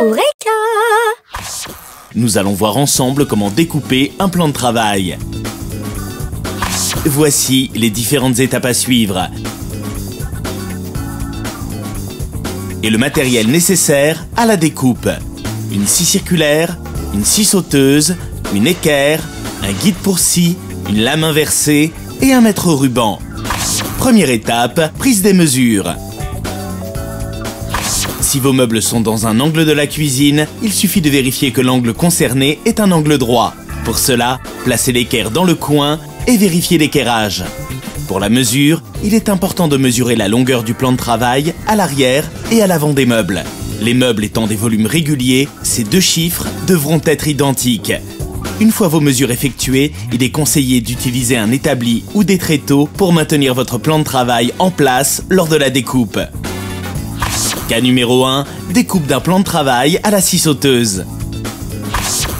Eureka! Nous allons voir ensemble comment découper un plan de travail. Voici les différentes étapes à suivre et le matériel nécessaire à la découpe. Une scie circulaire, une scie sauteuse, une équerre, un guide pour scie, une lame inversée et un mètre ruban. Première étape, prise des mesures. Si vos meubles sont dans un angle de la cuisine, il suffit de vérifier que l'angle concerné est un angle droit. Pour cela, placez l'équerre dans le coin et vérifiez l'équerrage. Pour la mesure, il est important de mesurer la longueur du plan de travail à l'arrière et à l'avant des meubles. Les meubles étant des volumes réguliers, ces deux chiffres devront être identiques. Une fois vos mesures effectuées, il est conseillé d'utiliser un établi ou des tréteaux pour maintenir votre plan de travail en place lors de la découpe. Cas numéro 1, découpe d'un plan de travail à la scie sauteuse.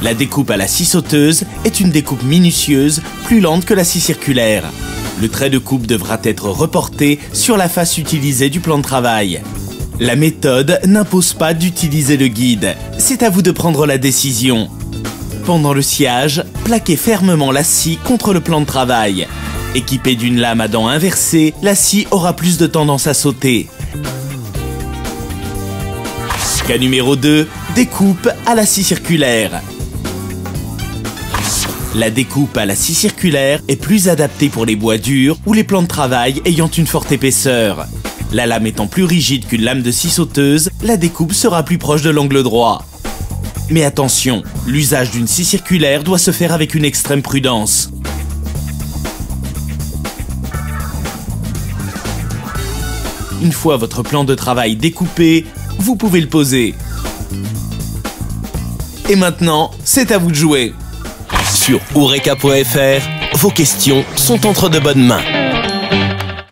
La découpe à la scie sauteuse est une découpe minutieuse, plus lente que la scie circulaire. Le trait de coupe devra être reporté sur la face utilisée du plan de travail. La méthode n'impose pas d'utiliser le guide. C'est à vous de prendre la décision. Pendant le sciage, plaquez fermement la scie contre le plan de travail. Équipée d'une lame à dents inversée, la scie aura plus de tendance à sauter. Cas numéro 2, découpe à la scie circulaire. La découpe à la scie circulaire est plus adaptée pour les bois durs ou les plans de travail ayant une forte épaisseur. La lame étant plus rigide qu'une lame de scie sauteuse, la découpe sera plus proche de l'angle droit. Mais attention, l'usage d'une scie circulaire doit se faire avec une extrême prudence. Une fois votre plan de travail découpé, vous pouvez le poser. Et maintenant, c'est à vous de jouer. Sur Eureka.fr, vos questions sont entre de bonnes mains.